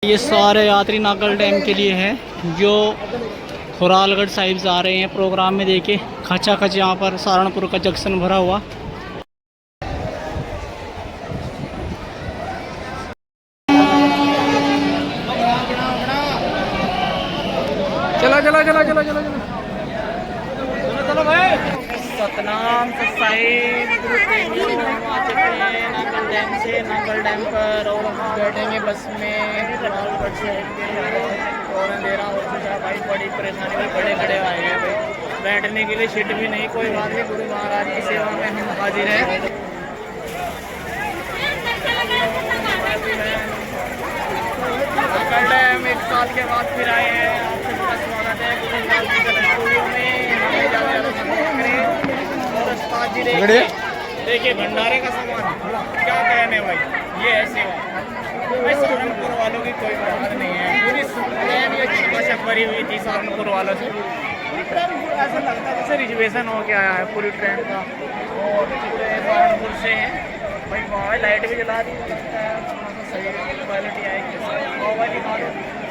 ये सारे यात्री नागल डैम के लिए है जो खुरालगढ़ साहिब जा रहे हैं। प्रोग्राम में देखिए खचा खच यहाँ पर सहारनपुर का जंक्शन भरा हुआ। चलो चलो चलो चलो चलो चलो चलो भाई। सतनाम साहिब गुरु प्रेमियों आ चुके हैं नागल डैम से, नागल डैम पर, और हम बैठेंगे बस में खुरालगढ़ से और अंधेरा हो चुका है भाई। बड़ी परेशानी में बड़े बड़े आए हैं भाई, बैठने के लिए सीट भी नहीं। कोई बात नहीं, गुरु महाराज की सेवा में हम हाजिर हैं। नागल डैम 1 साल के बाद फिर आए हैं। आप सबका स्वागत है गुरु महाराज की स्टूडियो में। हमें देखिए भंडारे का सामान क्या कहने भाई, ये है सेवा भाई। सहारनपुर वालों की कोई बात नहीं है, पूरी ट्रेन भी अच्छी भाषा भरी हुई थी सहारनपुर वालों से। ऐसा लगता है जैसे रिजर्वेशन हो के आया है पूरी ट्रेन का, और पूरे सहारनपुर से है भाई। वहाँ लाइट भी जला दी, लगता है सही क्वालिटी आएगी।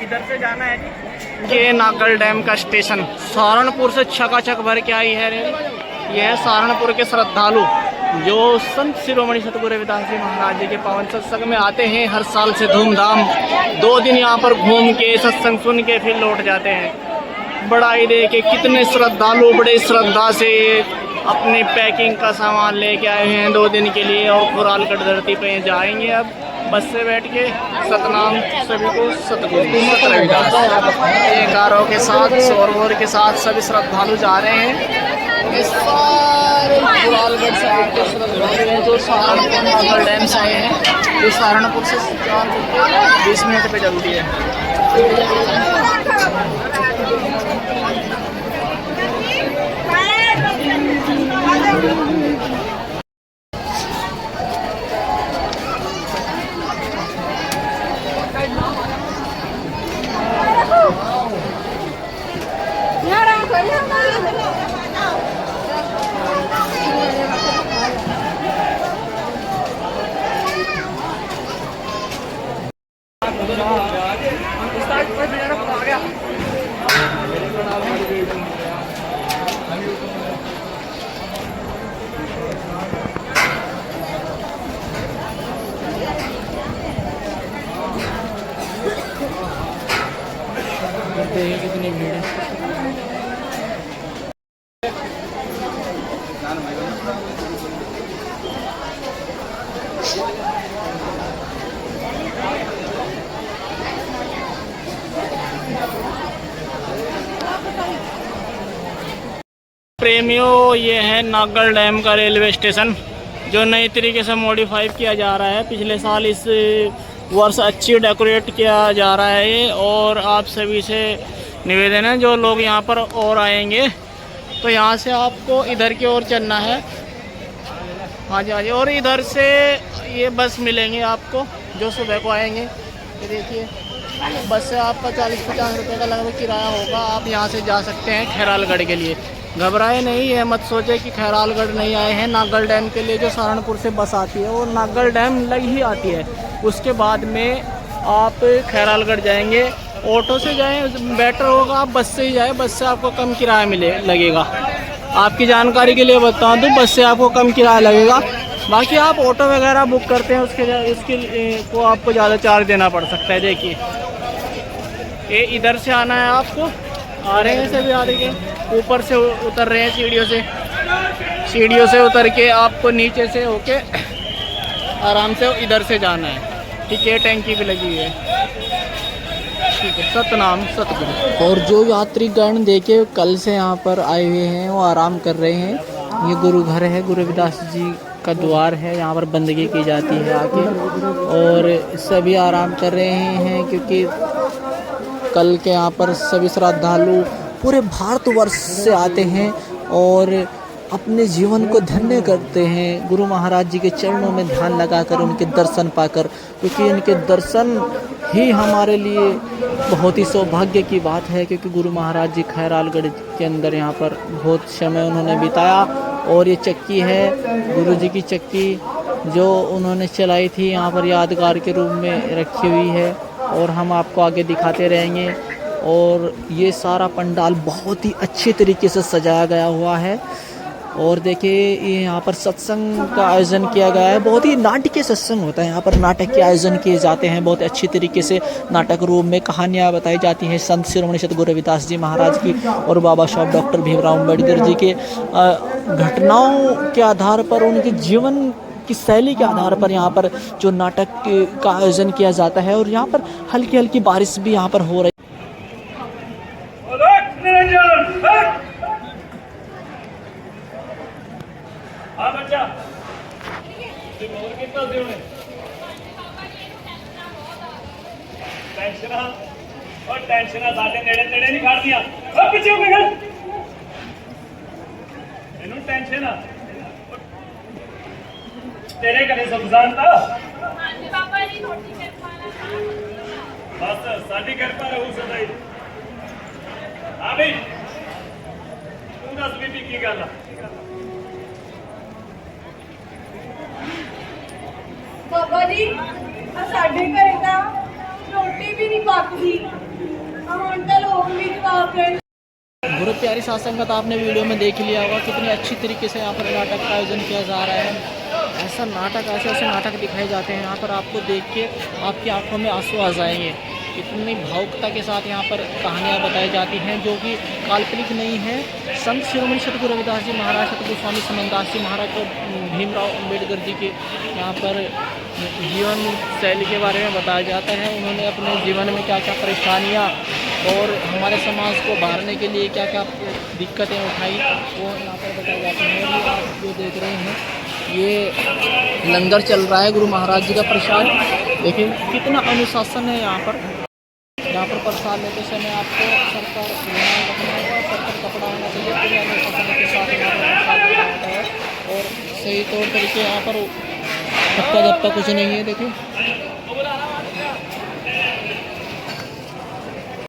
इधर से जाना है जी। ये नागल डैम का स्टेशन सहारनपुर से छकाछक भर के आई है रेल। यह है सहारनपुर के श्रद्धालु जो संत शिरोमणि सतगुरु रविदास जी महाराज जी के पावन सत्संग में आते हैं हर साल से धूमधाम। 2 दिन यहाँ पर घूम के सत्संग सुन के फिर लौट जाते हैं। बड़ा ही देखे कितने श्रद्धालु बड़े श्रद्धा से अपनी पैकिंग का सामान लेके आए हैं 2 दिन के लिए, और खुरालगढ़ धरती पे जाएंगे अब बस से बैठ के। सतनाम सभी को सतगुरु रविदास कारों के साथ, शोर के साथ सभी श्रद्धालु जा रहे हैं। ये सारे खुरालगढ़ साइड के श्रद्धालु हैं जो सहारनपुर नागल डैम से आए हैं। जो सहारनपुर से 20 मिनट पे चलती है। कितनी भीड़ है। प्रेमियों, ये है नागल डैम का रेलवे स्टेशन जो नई तरीके से मॉडिफाई किया जा रहा है। पिछले साल इस वर्ष अच्छी डेकोरेट किया जा रहा है। और आप सभी से निवेदन है जो लोग यहाँ पर और आएंगे तो यहाँ से आपको इधर की ओर चलना है। हाँ जी हाँ जी। और इधर से ये बस मिलेंगे आपको जो सुबह को आएंगे। ये देखिए बस से आपका 40-50 रुपये का लगभग किराया होगा। आप यहाँ से जा सकते हैं खैरालगढ़ के लिए। घबराए नहीं, ये मत सोचे कि खैरालगढ़ नहीं आए हैं। नागल डैम के लिए जो सहारनपुर से बस आती है वो नागल डैम लग ही आती है। उसके बाद में आप खैरालगढ़ जाएंगे। ऑटो से जाएं बेटर होगा, आप बस से ही जाएं। बस से आपको कम किराया लगेगा। आपकी जानकारी के लिए बता दूं, बस से आपको कम किराया लगेगा। बाकी आप ऑटो वगैरह बुक करते हैं उसके को आपको ज़्यादा चार्ज देना पड़ सकता है। देखिए ये इधर से आना है आपको, आ रहे हैं सभी आ रहे हैं। ऊपर से उतर रहे हैं सीढ़ियों से उतर के आपको नीचे से होके आराम से इधर से जाना है। ठीक है, टैंकी भी लगी हुई है। ठीक है, सतनाम सतगुरु। और जो यात्रीगण देखे कल से यहाँ पर आए हुए हैं वो आराम कर रहे हैं। ये गुरु घर है, गुरु रविदास जी का द्वार है। यहाँ पर बंदगी की जाती है आके, और सभी आराम कर रहे हैं क्योंकि कल के यहाँ पर सभी श्रद्धालु पूरे भारतवर्ष से आते हैं और अपने जीवन को धन्य करते हैं गुरु महाराज जी के चरणों में ध्यान लगाकर, उनके दर्शन पाकर। क्योंकि इनके दर्शन ही हमारे लिए बहुत ही सौभाग्य की बात है, क्योंकि गुरु महाराज जी खैरालगढ़ के अंदर यहाँ पर बहुत समय उन्होंने बिताया। और ये चक्की है गुरु जी की चक्की जो उन्होंने चलाई थी, यहाँ पर यादगार के रूप में रखी हुई है। और हम आपको आगे दिखाते रहेंगे। और ये सारा पंडाल बहुत ही अच्छे तरीके से सजाया गया हुआ है। और देखिए ये यहाँ पर सत्संग का आयोजन किया गया है। बहुत ही नाटकीय सत्संग होता है यहाँ पर, नाटक के आयोजन किए जाते हैं बहुत अच्छी तरीके से। नाटक रूप में कहानियाँ बताई जाती हैं संत शिरोमणि सतगुरु रविदास जी महाराज की और बाबा साहब डॉक्टर भीमराव अम्बेडकर जी के घटनाओं के आधार पर, उनके जीवन की शैली के आधार पर यहाँ पर जो नाटक का आयोजन किया जाता है। और यहाँ पर हल्की हल्की बारिश भी यहाँ पर हो रही है। टेंशन साडे नेड़े नेड़े नहीं खड़ दिया पिछे हो गए इनू टेंशन तेरे घरे सुख शांति बस साडी कृपा रहू सदा ही। हाँ भी तू दस भी की गल बाबा जी साडे घरे तां रोटी भी नहीं पकदी, हुण तां लोग भी जवाब देण। गुरु प्यारी साध संगत, आपने वीडियो में देख लिया होगा कितनी अच्छी तरीके से यहाँ पर नाटक का आयोजन किया जा रहा है। ऐसा नाटक, ऐसे नाटक दिखाए जाते हैं यहाँ पर, आपको देख के आपकी आंखों में आंसू आ जाएंगे। इतनी भावुकता के साथ यहाँ पर कहानियाँ बताई जाती हैं जो कि काल्पनिक नहीं है। संत शिरोमणि सतगुरु रविदास जी महाराज, सतगुरु स्वामी समनदास जी महाराज और भीमराव अम्बेडकर जी के यहाँ पर जीवन शैली के बारे में बताया जाता है। उन्होंने अपने जीवन में क्या क्या परेशानियाँ और हमारे समाज को उभारने के लिए क्या क्या दिक्कतें उठाई वो यहाँ पर बताई जाती हैं। और आप जो देख रहे हैं ये लंगर चल रहा है गुरु महाराज जी का प्रसाद। देखिए कितना अनुशासन है यहाँ पर। यहाँ पर प्रसाद लेते समय आपको सर पर रुमाल रखना होगा, सर पर कपड़ा होना चाहिए। पूरे अनुशासन के साथ यहाँ पर प्रसाद लेना होता है और सही तौर तरीके यहाँ पर हत्ता जत्ता कुछ नहीं है। देखिए